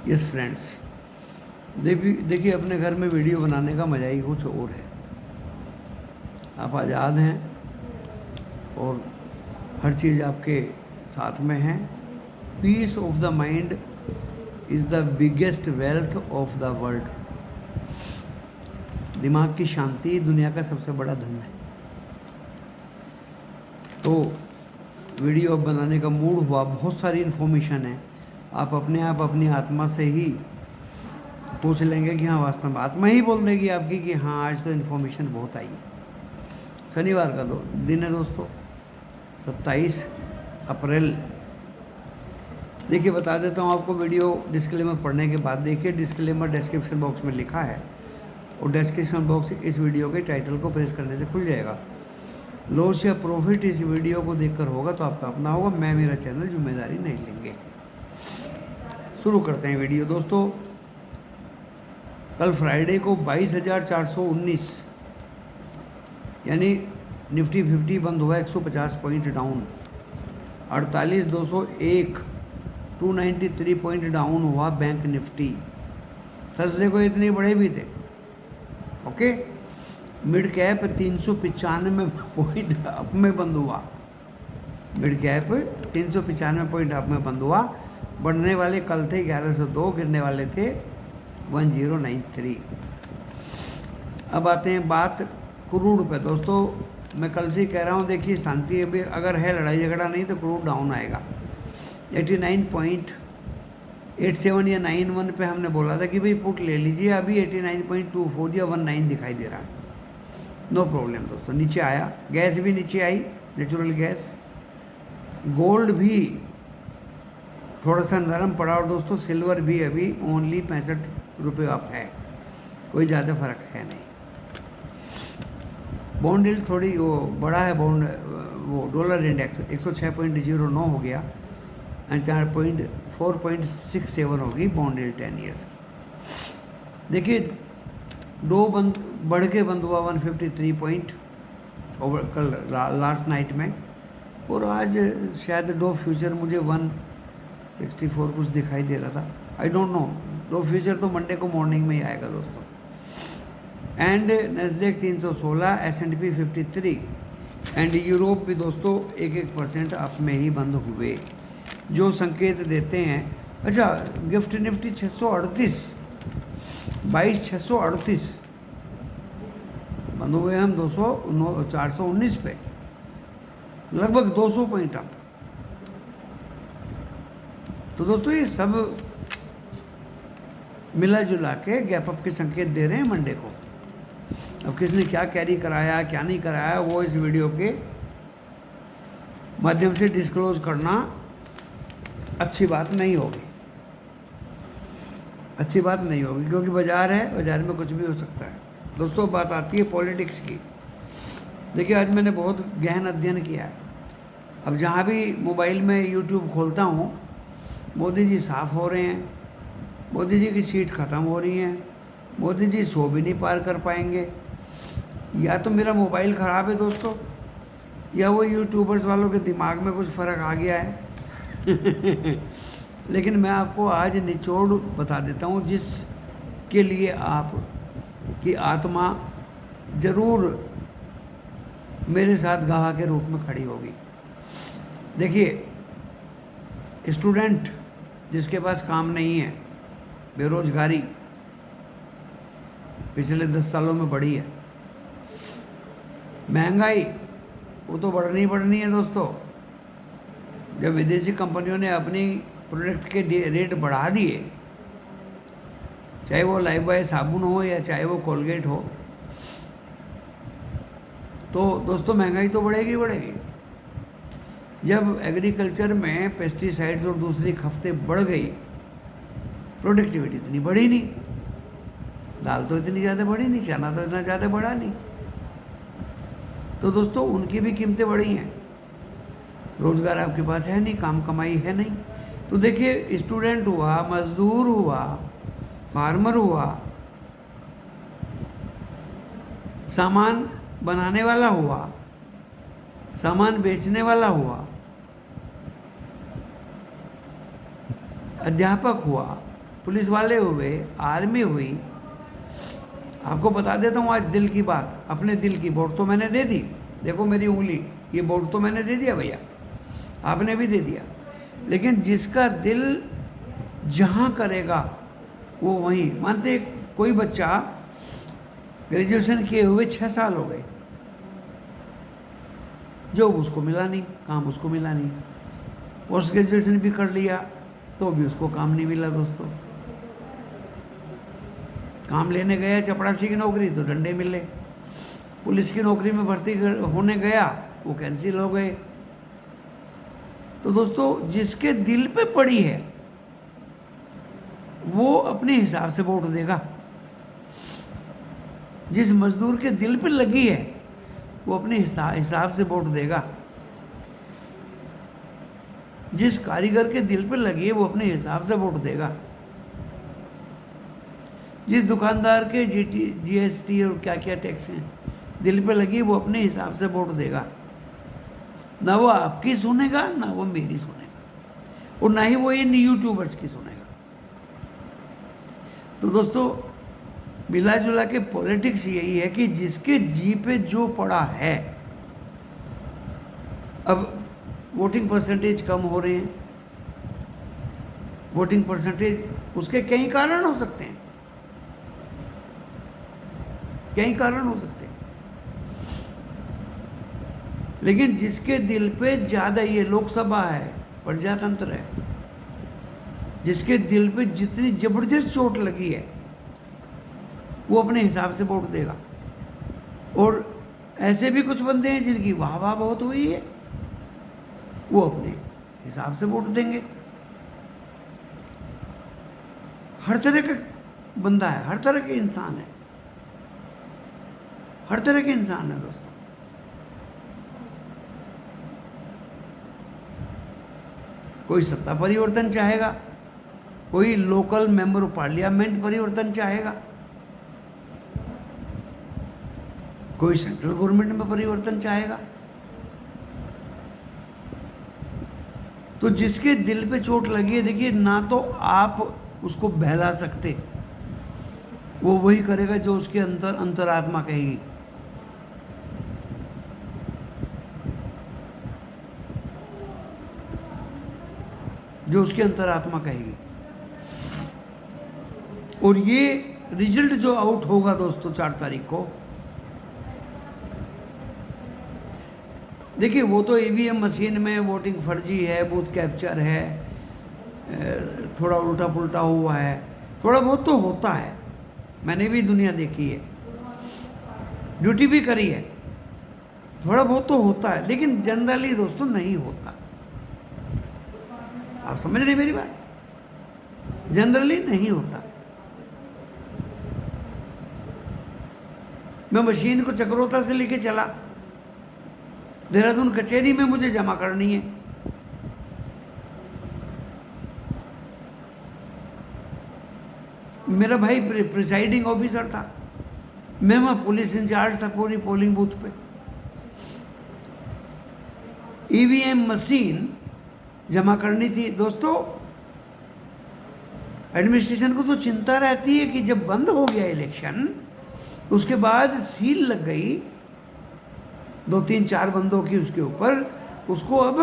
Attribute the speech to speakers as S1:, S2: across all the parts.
S1: Yes friends, देखिए अपने घर में वीडियो बनाने का मज़ा ही कुछ और है। आप आज़ाद हैं और हर चीज़ आपके साथ में है। Piece of the mind is the biggest wealth of the world. दिमाग की शांति दुनिया का सबसे बड़ा धन है। तो वीडियो बनाने का मूड हुआ, बहुत सारी इन्फॉर्मेशन है, आप अपने आप अपनी आत्मा से ही पूछ लेंगे कि हाँ, वास्तव में आत्मा ही बोल देगी आपकी कि हाँ आज तो इन्फॉर्मेशन बहुत आई है। शनिवार का दिन है दोस्तों, 27 अप्रैल। देखिए बता देता हूँ आपको, वीडियो डिस्क्लेमर पढ़ने के बाद देखिए, डिस्क्लेमर डिस्क्रिप्शन बॉक्स में लिखा है और डिस्क्रिप्शन बॉक्स इस वीडियो के टाइटल को प्रेस करने से खुल जाएगा। लॉस या प्रॉफिट इस वीडियो को देखकर होगा तो आपका अपना होगा, मैं मेरा चैनल जिम्मेदारी नहीं लेंगे। शुरू करते हैं वीडियो दोस्तों। कल फ्राइडे को 22,419 यानी निफ्टी 50 बंद हुआ 150 पॉइंट डाउन। 48,201 293 पॉइंट डाउन हुआ बैंक निफ्टी। थर्सडे को इतने बड़े भी थे। Okay, mid cap 395 point up में बंद हुआ। मिड कैप 395 पॉइंट अप में बंद हुआ। बढ़ने वाले कल थे 1102, गिरने वाले थे 1093। अब आते हैं बात क्रूड पे दोस्तों। मैं कल से ही कह रहा हूँ, देखिए शांति अभी अगर है, लड़ाई झगड़ा नहीं तो क्रूड डाउन आएगा। 89.87 या 91 पे हमने बोला था कि भाई पुट ले लीजिए, अभी 89.24 या 19 दिखाई दे रहा है। नो प्रॉब्लम दोस्तों, नीचे आया। गैस भी नीचे आई, नेचुरल गैस। गोल्ड भी थोड़ा सा नरम पड़ा और दोस्तों सिल्वर भी अभी ओनली 65 रुपये अप है, कोई ज़्यादा फर्क है नहीं। बॉन्ड यील्ड थोड़ी वो बड़ा है, बॉन्ड वो डॉलर इंडेक्स 106.09 हो गया एंड 4.67 होगी बॉन्ड यील्ड 10 ईयर्स। देखिए दो बंद बढ़ के बंद हुआ 153 पॉइंट ओवर कल लास्ट नाइट में, और आज शायद डो फ्यूचर मुझे 164 कुछ दिखाई दे रहा था, आई डोंट नो। डो फ्यूचर तो मंडे को मॉर्निंग में ही आएगा दोस्तों। And Nasdaq 316, S&P 53 and Europe भी दोस्तों 1% अप में ही बंद हुए, जो संकेत देते हैं। अच्छा, गिफ्ट निफ्टी 638 22,638 बंद हुए हम 419 पे, लगभग 200 पॉइंट अप। तो दोस्तों ये सब मिला जुला के गैप अप के संकेत दे रहे हैं मंडे को। अब किसने क्या कैरी कराया क्या नहीं कराया वो इस वीडियो के माध्यम से डिस्क्लोज करना अच्छी बात नहीं होगी, अच्छी बात नहीं होगी, क्योंकि बाजार है, बाजार में कुछ भी हो सकता है। दोस्तों बात आती है पॉलिटिक्स की। देखिए आज मैंने बहुत गहन अध्ययन किया है। अब जहाँ भी मोबाइल में यूट्यूब खोलता हूँ, मोदी जी साफ हो रहे हैं, मोदी जी की सीट ख़त्म हो रही है, मोदी जी 100 भी नहीं पार कर पाएंगे। या तो मेरा मोबाइल ख़राब है दोस्तों, या वो यूट्यूबर्स वालों के दिमाग में कुछ फ़र्क आ गया है। लेकिन मैं आपको आज निचोड़ बता देता हूँ जिसके लिए आप की आत्मा ज़रूर मेरे साथ गवाह के रूप में खड़ी होगी। देखिए स्टूडेंट जिसके पास काम नहीं है, बेरोजगारी पिछले 10 सालों में बढ़ी है। महंगाई वो तो बढ़नी है दोस्तों। जब विदेशी कंपनियों ने अपनी प्रोडक्ट के रेट बढ़ा दिए, चाहे वो लाइफ बॉय साबुन हो या चाहे वो कोलगेट हो, तो दोस्तों महंगाई तो बढ़ेगी बढ़ेगी। जब एग्रीकल्चर में पेस्टिसाइड्स और दूसरी खपतें बढ़ गई, प्रोडक्टिविटी इतनी बढ़ी नहीं, दाल तो इतनी ज़्यादा बढ़ी नहीं, चना तो इतना ज़्यादा बढ़ा नहीं, तो दोस्तों उनकी भी कीमतें बढ़ी हैं। रोज़गार आपके पास है नहीं, काम कमाई है नहीं। तो देखिए स्टूडेंट हुआ, मजदूर हुआ, फार्मर हुआ, सामान बनाने वाला हुआ, सामान बेचने वाला हुआ, अध्यापक हुआ, पुलिस वाले हुए, आर्मी हुई। आपको बता देता हूँ आज दिल की बात, अपने दिल की। वोट तो मैंने दे दी, देखो मेरी उंगली, ये वोट तो मैंने दे दिया भैया, आपने भी दे दिया। लेकिन जिसका दिल जहाँ करेगा वो वहीं। मानते कोई बच्चा ग्रेजुएशन किए हुए 6 साल हो गए, जॉब उसको मिला नहीं, काम उसको मिला नहीं, पोस्ट ग्रेजुएशन भी कर लिया तो भी उसको काम नहीं मिला दोस्तों। काम लेने गया चपरासी की नौकरी तो डंडे मिले, पुलिस की नौकरी में भर्ती होने गया वो कैंसिल हो गए। तो दोस्तों जिसके दिल पे पड़ी है वो अपने हिसाब से वोट देगा। जिस मजदूर के दिल पे लगी है वो अपने हिसाब से वोट देगा। जिस कारीगर के दिल पे लगी है वो अपने हिसाब से वोट देगा। जिस दुकानदार के जीएसटी और क्या क्या टैक्स हैं दिल पे लगी वो अपने हिसाब से वोट देगा। ना वो आपकी सुनेगा, ना वो मेरी सुनेगा, और ना ही वो इन यूट्यूबर्स की सुनेगा। तो दोस्तों मिला जुला के पॉलिटिक्स यही है कि जिसके जी पे जो पड़ा है। अब वोटिंग परसेंटेज कम हो रहे हैं, वोटिंग परसेंटेज, उसके कई कारण हो सकते हैं, कई कारण हो सकते हैं। लेकिन जिसके दिल पे ज्यादा, ये लोकसभा है, प्रजातंत्र है, जिसके दिल पे जितनी जबरदस्त चोट लगी है वो अपने हिसाब से वोट देगा। और ऐसे भी कुछ बंदे हैं जिनकी वाह वाह बहुत हुई है, वो अपने हिसाब से वोट देंगे। हर तरह का बंदा है, हर तरह के इंसान है, हर तरह के इंसान है दोस्तों। कोई सत्ता परिवर्तन चाहेगा, कोई लोकल मेंबर ऑफ पार्लियामेंट परिवर्तन चाहेगा, कोई सेंट्रल गवर्नमेंट में परिवर्तन चाहेगा। तो जिसके दिल पे चोट लगी है, देखिए ना तो आप उसको बहला सकते, वो वही करेगा जो उसके अंतरात्मा कहेगी। जो उसकी अंतरात्मा कहेगी। और ये रिजल्ट जो आउट होगा दोस्तों 4 तारीख को, देखिए वो तो ईवीएम मशीन में वोटिंग फर्जी है, बूथ कैप्चर है, थोड़ा उल्टा पुल्टा हुआ है, थोड़ा बहुत तो होता है, मैंने भी दुनिया देखी है, ड्यूटी भी करी है, थोड़ा बहुत तो होता है, लेकिन जनरली दोस्तों नहीं होता। आप समझ रहे मेरी बात? जनरली नहीं होता। मैं मशीन को चक्रोता से लेके चला, देहरादून कचहरी में मुझे जमा करनी है, मेरा भाई प्रिसाइडिंग ऑफिसर था, मैं वहां पुलिस इंचार्ज था पूरी पोलिंग बूथ पे। ईवीएम मशीन जमा करनी थी दोस्तों। एडमिनिस्ट्रेशन को तो चिंता रहती है कि जब बंद हो गया इलेक्शन, उसके बाद सील लग गई 2-3-4 बंदों की उसके ऊपर, उसको अब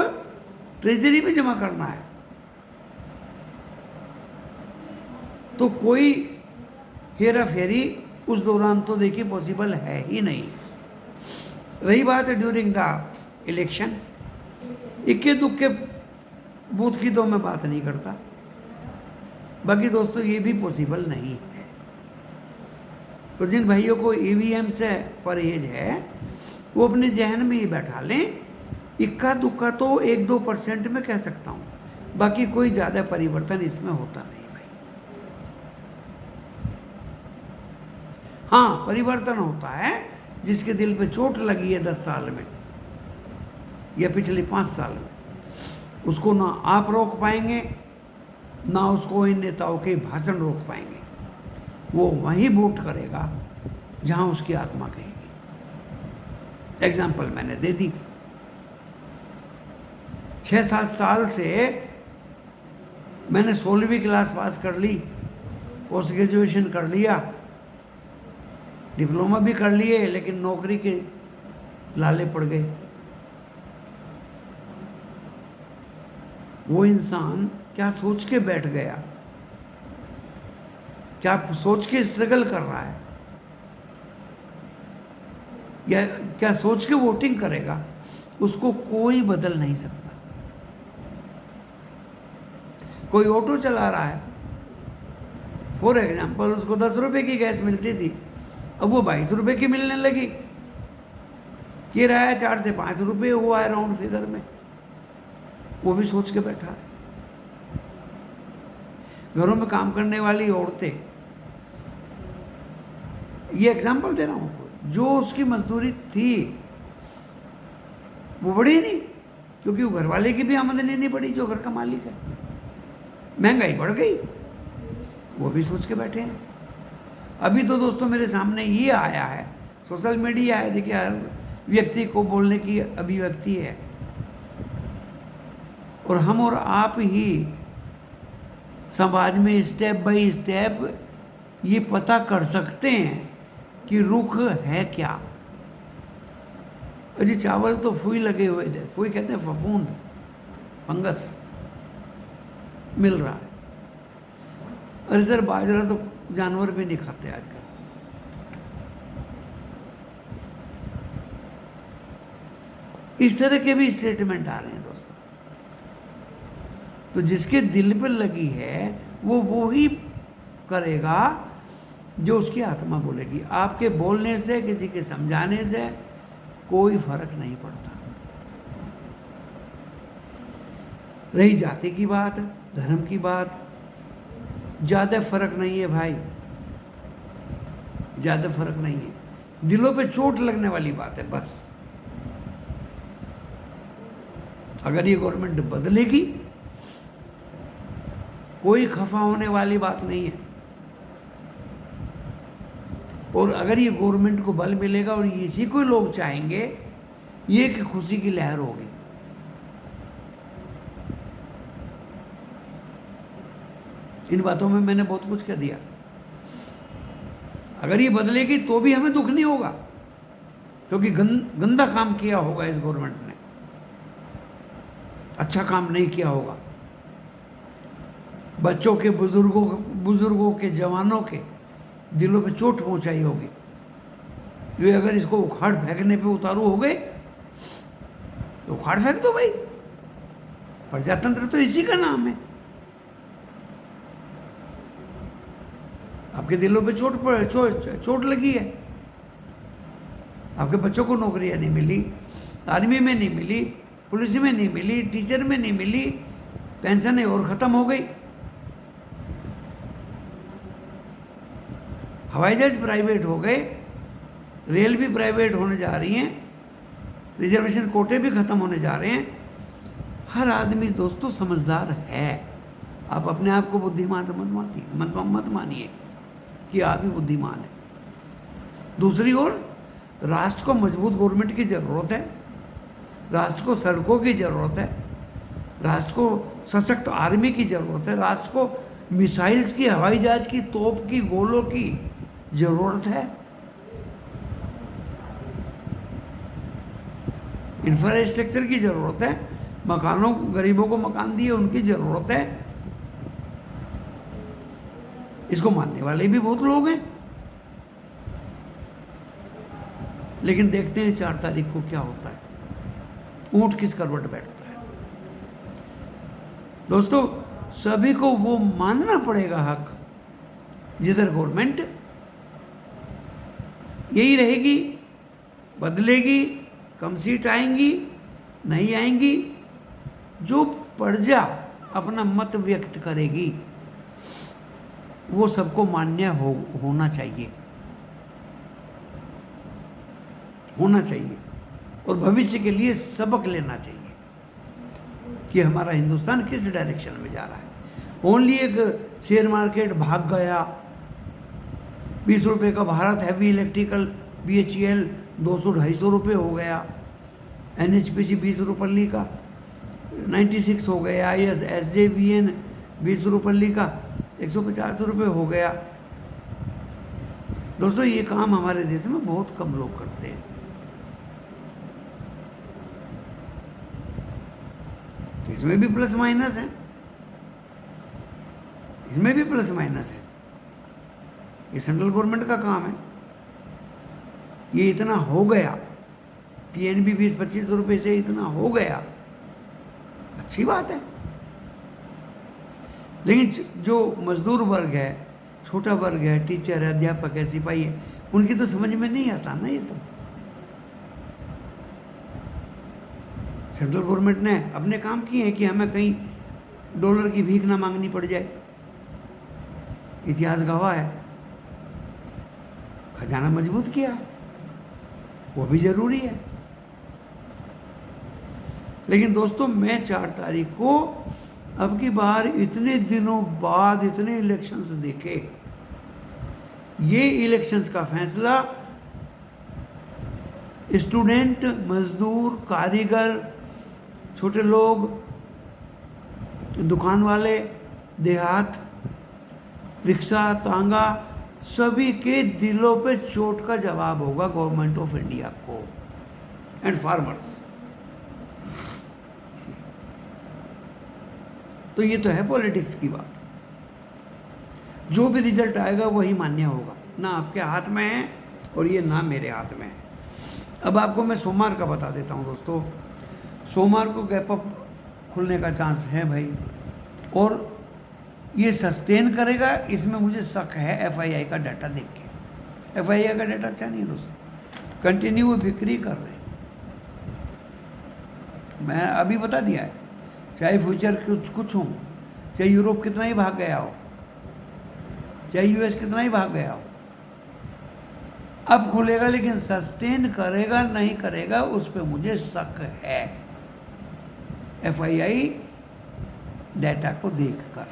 S1: ट्रेजरी में जमा करना है। तो कोई हेरा फेरी उस दौरान तो देखिए पॉसिबल है ही नहीं। रही बात है ड्यूरिंग द इलेक्शन, इक्के दुक्के बूथ की तो मैं बात नहीं करता, बाकी दोस्तों ये भी पॉसिबल नहीं है। तो जिन भाइयों को ईवीएम से परहेज है वो अपने जहन में ही बैठा लें, इक्का दुक्का तो 1-2% में कह सकता हूँ, बाकी कोई ज़्यादा परिवर्तन इसमें होता नहीं भाई। हाँ परिवर्तन होता है जिसके दिल पे चोट लगी है 10 साल में या पिछले 5 साल में, उसको ना आप रोक पाएंगे ना उसको इन नेताओं के भाषण रोक पाएंगे। वो वहीं वोट करेगा जहां उसकी आत्मा कहेगी। एग्जाम्पल मैंने दे दी। 6-7 साल से मैंने 16वीं क्लास पास कर ली, पोस्ट ग्रेजुएशन कर लिया, डिप्लोमा भी कर लिए, लेकिन नौकरी के लाले पड़ गए। वो इंसान क्या सोच के बैठ गया, क्या सोच के स्ट्रगल कर रहा है, या क्या सोच के वोटिंग करेगा, उसको कोई बदल नहीं सकता। कोई ऑटो चला रहा है, फॉर एग्जाम्पल, उसको 10 रुपए की गैस मिलती थी, अब वो 22 रुपए की मिलने लगी, किराया 4 से 5 रुपए हुआ है राउंड फिगर में। वो भी सोच के बैठा है। घरों में काम करने वाली औरतें, ये एग्जाम्पल दे रहा हूं, जो उसकी मजदूरी थी वो बढ़ी नहीं, क्योंकि वो घर वाले की भी आमदनी नहीं बढ़ी जो घर का मालिक है। महंगाई बढ़ गई, वो भी सोच के बैठे हैं। अभी तो दोस्तों मेरे सामने ये आया है, सोशल मीडिया है, देखिए हर व्यक्ति को बोलने की अभिव्यक्ति है, और हम और आप ही समाज में स्टेप बाय स्टेप ये पता कर सकते हैं कि रुख है क्या। अजी चावल तो फुई लगे हुए थे, फुई कहते हैं फफूंद, फंगस मिल रहा है। अरे सर बाजरा तो जानवर भी नहीं खाते आजकल। इस तरह के भी स्टेटमेंट आ रहे हैं दोस्तों। तो जिसके दिल पर लगी है वो ही करेगा जो उसकी आत्मा बोलेगी। आपके बोलने से, किसी के समझाने से कोई फर्क नहीं पड़ता। रही जाति की बात, धर्म की बात, ज्यादा फर्क नहीं है भाई, ज्यादा फर्क नहीं है। दिलों पे चोट लगने वाली बात है बस। अगर ये गवर्नमेंट बदलेगी, कोई खफा होने वाली बात नहीं है। और अगर ये गवर्नमेंट को बल मिलेगा और इसी को लोग चाहेंगे, ये एक खुशी की लहर होगी। इन बातों में मैंने बहुत कुछ कह दिया। अगर ये बदलेगी तो भी हमें दुख नहीं होगा, क्योंकि गंदा काम किया होगा इस गवर्नमेंट ने, अच्छा काम नहीं किया होगा। बच्चों के, बुजुर्गों के, जवानों के दिलों पे चोट पहुंचाई होगी। ये अगर इसको उखाड़ फेंकने पे उतारू हो गए तो उखाड़ फेंक दो भाई। प्रजातंत्र तो इसी का नाम है। आपके दिलों पे चोट लगी है, आपके बच्चों को नौकरियां नहीं मिली, आर्मी में नहीं मिली, पुलिस में नहीं मिली, टीचर में नहीं मिली, पेंशन और खत्म हो गई, हवाई जहाज प्राइवेट हो गए, रेल भी प्राइवेट होने जा रही हैं, रिजर्वेशन कोटे भी खत्म होने जा रहे हैं। हर आदमी दोस्तों समझदार है। आप अपने आप को बुद्धिमान मत मानिए कि आप ही बुद्धिमान है। दूसरी ओर राष्ट्र को मजबूत गवर्नमेंट की जरूरत है, राष्ट्र को सड़कों की जरूरत है, राष्ट्र को सशक्त आर्मी की जरूरत है, राष्ट्र को मिसाइल्स की, हवाई जहाज की, तोप की, गोलों की जरूरत है, इंफ्रास्ट्रक्चर की जरूरत है, मकानों, गरीबों को मकान दिए उनकी जरूरत है। इसको मानने वाले भी बहुत लोग हैं, लेकिन देखते हैं 4 तारीख को क्या होता है, ऊंट किस करवट बैठता है। दोस्तों सभी को वो मानना पड़ेगा हक, जिधर गवर्नमेंट यही रहेगी, बदलेगी, कम सीट आएंगी, नहीं आएंगी, जो प्रजा अपना मत व्यक्त करेगी वो सबको मान्य होना चाहिए, और भविष्य के लिए सबक लेना चाहिए कि हमारा हिंदुस्तान किस डायरेक्शन में जा रहा है। ओनली एक शेयर मार्केट भाग गया, 20 रुपये का भारत हैवी इलेक्ट्रिकल BHEL 200-250 रुपये हो गया, NHPC 20 रुपये का 96 हो गया, IS SJVN 20 रुपये का 150 रुपये हो गया। दोस्तों ये काम हमारे देश में बहुत कम लोग करते हैं। इसमें भी प्लस माइनस है, इसमें भी प्लस माइनस है। ये सेंट्रल गवर्नमेंट का काम है। ये इतना हो गया, पीएनबी 20-25 रुपये से इतना हो गया, अच्छी बात है। लेकिन जो मजदूर वर्ग है, छोटा वर्ग है, टीचर है, अध्यापक है, सिपाही है, उनकी तो समझ में नहीं आता ना ये सब। सेंट्रल गवर्नमेंट ने अपने काम किए हैं कि हमें कहीं डॉलर की भीख ना मांगनी पड़ जाए। इतिहास गवाह है, खजाना मजबूत किया है, वो भी जरूरी है। लेकिन दोस्तों मैं 4 तारीख को अब की बार इतने दिनों बाद इतने इलेक्शंस देखे, ये इलेक्शंस का फैसला स्टूडेंट, मजदूर, कारीगर, छोटे लोग, दुकान वाले, देहात, रिक्शा, तांगा, सभी के दिलों पे चोट का जवाब होगा गवर्नमेंट ऑफ इंडिया को एंड फार्मर्स। तो ये तो है पॉलिटिक्स की बात। जो भी रिजल्ट आएगा वही मान्य होगा, ना आपके हाथ में है और ये ना मेरे हाथ में है। अब आपको मैं सोमवार का बता देता हूँ दोस्तों। सोमवार को गैप अप खुलने का चांस है भाई, और ये सस्टेन करेगा, इसमें मुझे शक है एफआईआई का डाटा देख के। एफआईआई का डाटा अच्छा नहीं है दोस्तों, कंटिन्यू वो बिक्री कर रहे हैं। मैं अभी बता दिया है, चाहे फ्यूचर कुछ हो, चाहे यूरोप कितना ही भाग गया हो, चाहे यूएस कितना ही भाग गया हो, अब खुलेगा, लेकिन सस्टेन करेगा नहीं करेगा उस पर मुझे शक है एफआईआई डाटा को देखकर,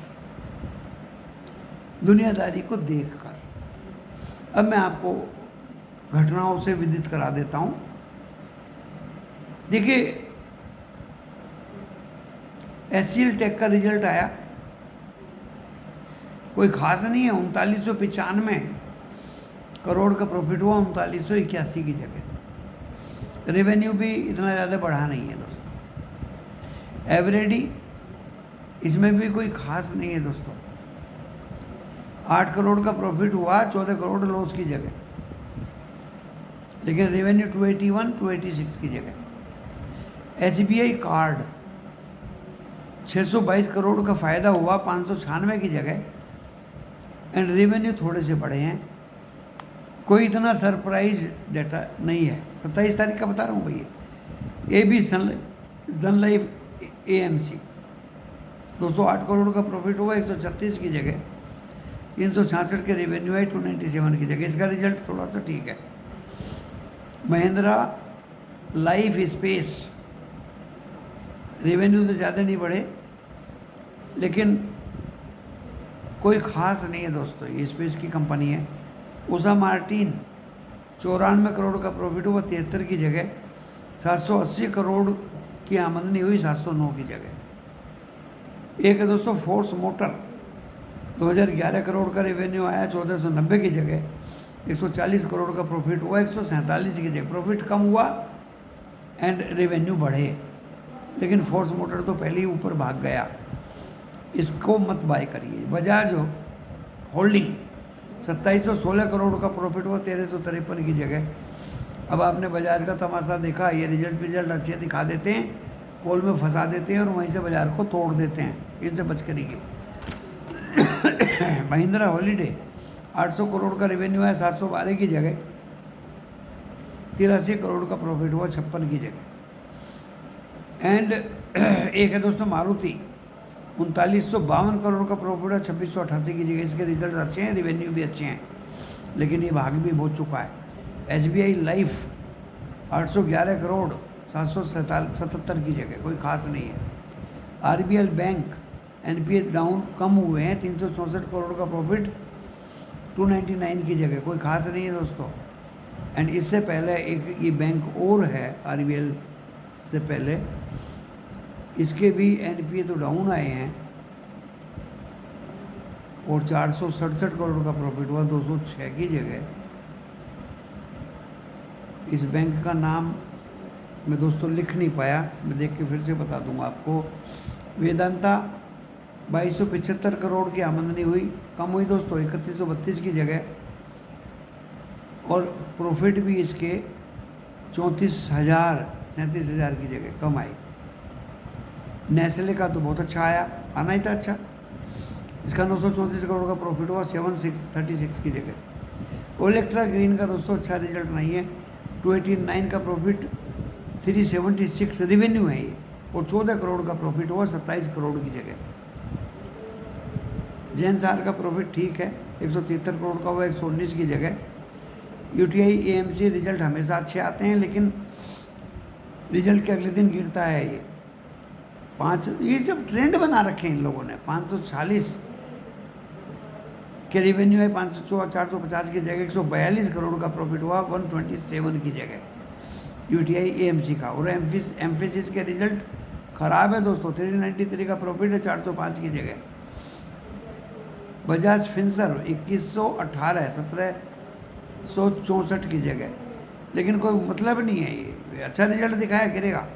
S1: दुनियादारी को देखकर। अब मैं आपको घटनाओं से विदित करा देता हूं। देखिए एचसीएल टेक का रिजल्ट आया, कोई खास नहीं है, 3995 करोड़ का प्रॉफिट हुआ 3981 की जगह। रेवेन्यू भी इतना ज़्यादा बढ़ा नहीं है दोस्तों। एवरेडी इसमें भी कोई खास नहीं है दोस्तों। 8 करोड़ का प्रॉफिट हुआ 14 करोड़ लॉस की जगह, लेकिन रेवेन्यू 281-286 की जगह। एसबीआई कार्ड 622 करोड़ का फ़ायदा हुआ 596 की जगह, एंड रेवेन्यू थोड़े से बढ़े हैं, कोई इतना सरप्राइज डाटा नहीं है। 27 तारीख का बता रहा हूँ भैया। AB सन लाइफ AMC 208 करोड़ का प्रॉफिट हुआ 136 की जगह, 366 के रेवेन्यू है 297 की जगह। इसका रिजल्ट थोड़ा सा ठीक है। महिंद्रा लाइफ स्पेस रेवेन्यू तो ज़्यादा नहीं बढ़े, लेकिन कोई ख़ास नहीं है दोस्तों, ये स्पेस की कंपनी है। उषा मार्टिन 94 करोड़ का प्रॉफिट हुआ 73 की जगह, 780 करोड़ की आमदनी हुई 709 की जगह। एक है दोस्तों फोर्स मोटर, 2011 करोड़ का रेवेन्यू आया 1490 की जगह, 140 करोड़ का प्रॉफिट हुआ 147 की जगह। प्रॉफिट कम हुआ एंड रेवेन्यू बढ़े, लेकिन फोर्स मोटर तो पहले ही ऊपर भाग गया, इसको मत बाय करिए। बजाज होल्डिंग 2716 करोड़ का प्रॉफिट हुआ 1353 की जगह। अब आपने बजाज का तमाशा देखा, ये रिजल्ट अच्छे दिखा देते हैं, पोल में फंसा देते हैं और वहीं से बाजार को तोड़ देते हैं, इनसे बच कर रहिए। महिंद्रा हॉलीडे 800 करोड़ का रेवेन्यू है 712 की जगह, 83 करोड़ का प्रॉफिट हुआ 56 की जगह। एंड एक है दोस्तों मारुति 3952 करोड़ का प्रॉफिट है 2688 की जगह। इसके रिजल्ट अच्छे हैं, रेवेन्यू भी अच्छे हैं, लेकिन ये भाग भी बहुत चुका है। एसबीआई लाइफ 811 करोड़ 777 की जगह, कोई खास नहीं है। RBL bank NPA down calm हुए हैं, 364 करोड़ का प्रॉफिट 299 की जगह, कोई खास नहीं है दोस्तों। एंड इससे पहले एक ये बैंक और है आरबीएल से पहले, इसके भी एनपीए तो डाउन आए हैं, और 467 करोड़ का प्रॉफिट हुआ 206 की जगह। इस बैंक का नाम मैं दोस्तों लिख नहीं पाया, मैं देख के फिर से बता दूंगा आपको। वेदांता 2275 करोड़ की आमदनी हुई, कम हुई दोस्तों 3132 की जगह, और प्रॉफिट भी इसके 37,000 की जगह कम आई। नेस्ले का तो बहुत अच्छा आया, आना ही था अच्छा। इसका 934 करोड़ का प्रॉफिट हुआ 736 की जगह। ओलेक्ट्रा ग्रीन का दोस्तों अच्छा रिजल्ट नहीं है, 289 का प्रॉफिट, 376 रेवेन्यू है ये, और 14 करोड़ का प्रॉफिट हुआ 27 करोड़ की जगह। जेनसार का प्रॉफिट ठीक है, 173 करोड़ का हुआ 119 की जगह। यूटीआई एएमसी रिजल्ट हमेशा अच्छे आते हैं, लेकिन रिजल्ट के अगले दिन गिरता है ये। ये सब ट्रेंड बना रखे हैं इन लोगों ने। 540 के रेवेन्यू है, 450 की जगह 142 करोड़ का प्रॉफिट हुआ 127 की जगह यूटीआई एएमसी का। और एम्फेसिस के रिजल्ट खराब है दोस्तों, 393 का प्रॉफिट है 405 की जगह। बजाज फिंसर 2118 1764 की जगह, लेकिन कोई मतलब नहीं है ये अच्छा रिजल्ट दिखाया, गिरेगा।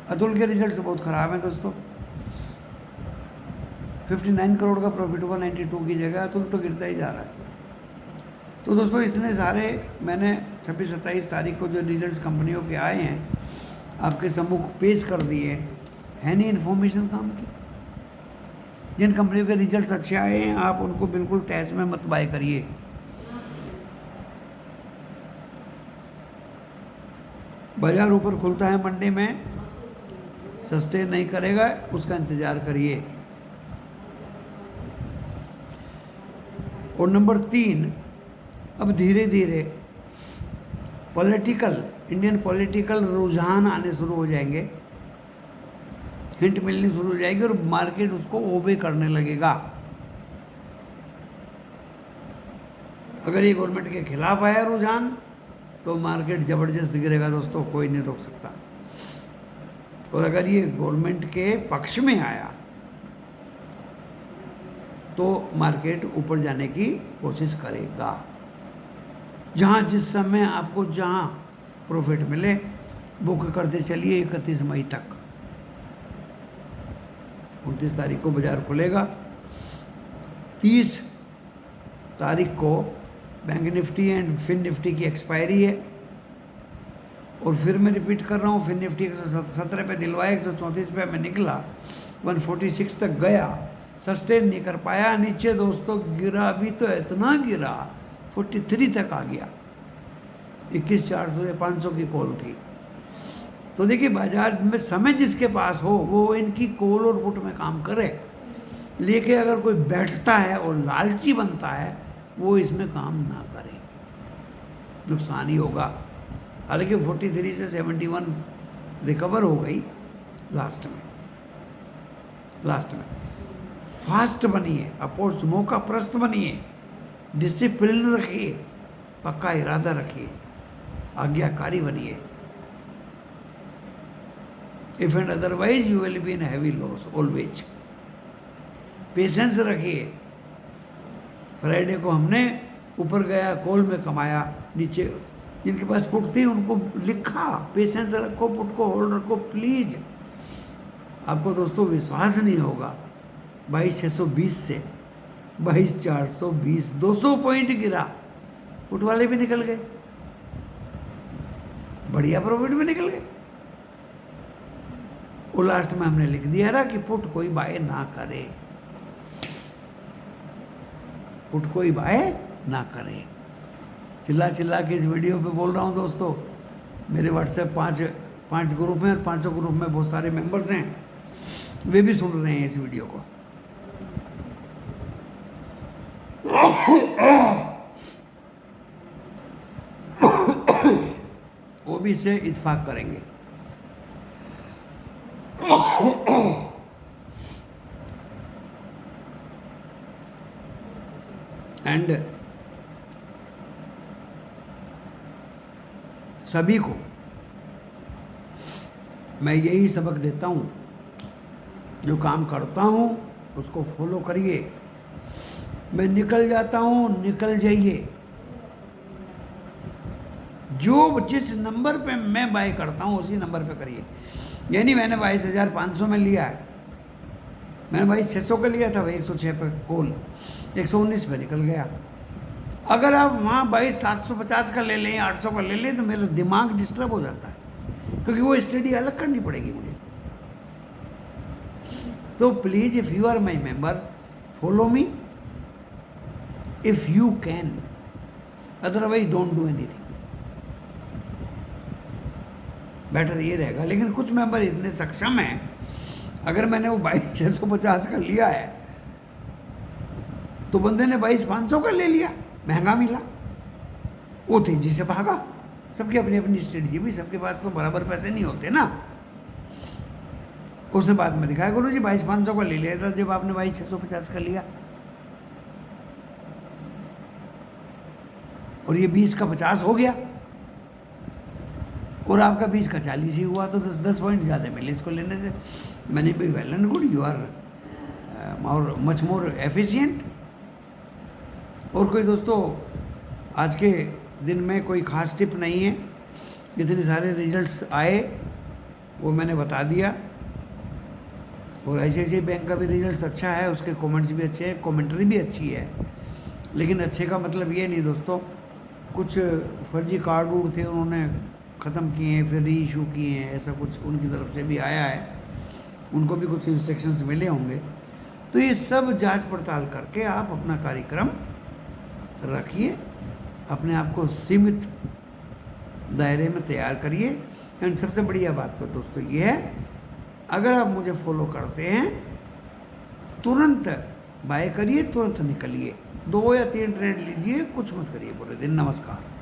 S1: अतुल के रिजल्ट से बहुत ख़राब है दोस्तों, 59 करोड़ का प्रॉफिट हुआ 92 की जगह, अतुल तो गिरता ही जा रहा है। तो दोस्तों इतने सारे मैंने 26-27 तारीख को जो रिजल्ट्स कंपनियों के आए हैं आपके सम्मुख पेश कर दिए, है नहीं इन्फॉर्मेशन काम की। जिन कंपनियों के रिजल्ट्स अच्छे आए हैं आप उनको बिल्कुल तैस में मत बाय करिए। बाजार ऊपर खुलता है मंडे में, सस्टेन नहीं करेगा, उसका इंतजार करिए। और नंबर 3, अब धीरे धीरे इंडियन पॉलिटिकल रुझान आने शुरू हो जाएंगे, हिंट मिलनी शुरू हो जाएगी और मार्केट उसको ओबे करने लगेगा। अगर ये गवर्नमेंट के खिलाफ आया रुझान तो मार्केट जबरदस्त गिरेगा दोस्तों, कोई नहीं रोक सकता। और अगर ये गवर्नमेंट के पक्ष में आया तो मार्केट ऊपर जाने की कोशिश करेगा। जिस समय आपको जहां प्रॉफिट मिले बुक करते चलिए 31 मई तक। 29 तारीख को बाजार खुलेगा, 30 तारीख को बैंक निफ्टी एंड फिन निफ्टी की एक्सपायरी है। और फिर मैं रिपीट कर रहा हूँ, फिन निफ्टी 117 पे दिलवाया, 134 पे मैं निकला, 146 तक गया, सस्टेन नहीं कर पाया, नीचे दोस्तों गिरा भी तो इतना गिरा 43 तक आ गया। 21,400 या 500 की कॉल थी। तो देखिए बाजार में समय जिसके पास हो वो इनकी कॉल और पुट में काम करे, लेके अगर कोई बैठता है और लालची बनता है वो इसमें काम ना करे, नुकसान ही होगा। हालांकि 43 से 71 रिकवर हो गई लास्ट में। फास्ट बनिए, अपोज मौका प्रस्त बनिए, डिसिप्लिन रखिए, पक्का इरादा रखिए, आज्ञाकारी बनिए। If and otherwise you will be in heavy loss always. Patience रखिए। फ्राइडे को हमने ऊपर गया कॉल में कमाया, नीचे जिनके पास पुट थी उनको लिखा पेशेंस रखो, पुट को होल्ड रखो प्लीज। आपको दोस्तों विश्वास नहीं होगा, 22,620 से 22,420, 200 पॉइंट गिरा, पुट वाले भी निकल गए, बढ़िया प्रॉफिट भी निकल गए। और लास्ट में हमने लिख दिया था कि पुट कोई बाय ना करे, पुट कोई बाय ना करे। चिल्ला चिल्ला के इस वीडियो पे बोल रहा हूँ दोस्तों। मेरे व्हाट्सएप 5 ग्रुप हैं और 5 ग्रुप में बहुत सारे मेंबर्स हैं, वे भी सुन रहे हैं इस वीडियो को। वो भी इससे इत्तेफाक करेंगे। एंड सभी को मैं यही सबक देता हूँ, जो काम करता हूँ उसको फॉलो करिए, मैं निकल जाता हूँ, निकल जाइए। जो जिस नंबर पे मैं बाय करता हूँ उसी नंबर पे करिए। यानी मैंने 22,500 में लिया है, मैंने 22,600 का लिया था, भाई 106 पे कॉल 119 पे निकल गया। अगर आप वहाँ 22,750 का ले लें, 800 का ले लें, तो मेरा दिमाग डिस्टर्ब हो जाता है, क्योंकि वो स्टडी अलग करनी पड़ेगी मुझे। तो please, if you are my member, follow me if you can, otherwise don't do anything. Better ये रहेगा। लेकिन कुछ मेंबर इतने सक्षम हैं, अगर मैंने वो 22,650 का लिया है तो बंदे ने 22,500 का ले लिया, महंगा मिला, वो तेजी से भागा। सबकी अपनी अपनी स्ट्रेटजी, भी सबके पास तो बराबर पैसे नहीं होते ना। उसने बाद में दिखाया, गुरु जी 22,500 का ले लिया था जब आपने 22,650 का लिया, और ये 20 का 50 हो गया, और आपका 20 का 40 ही हुआ, तो 10 पॉइंट ज़्यादा मिले इसको लेने से। मैंने भी well and good, you are much more efficient. और कोई दोस्तों, आज के दिन में कोई ख़ास टिप नहीं है, इतने सारे रिजल्ट्स आए वो मैंने बता दिया। और ICICI बैंक का भी रिजल्ट्स अच्छा है, उसके कमेंट्स भी अच्छे हैं, कमेंट्री भी अच्छी है। लेकिन अच्छे का मतलब ये नहीं दोस्तों, कुछ फर्जी कार्ड वूड थे, उन्होंने ख़त्म किए हैं, फिर री इशू किए हैं, ऐसा कुछ उनकी तरफ से भी आया है, उनको भी कुछ इंस्ट्रक्शंस मिले होंगे। तो ये सब जांच पड़ताल करके आप अपना कार्यक्रम रखिए, अपने आप को सीमित दायरे में तैयार करिए। एंड सबसे बढ़िया बात तो दोस्तों ये है, अगर आप मुझे फॉलो करते हैं, तुरंत बाय करिए, तुरंत निकलिए, 2 या 3 ट्रेड लीजिए, कुछ मत करिए पूरे दिन। नमस्कार।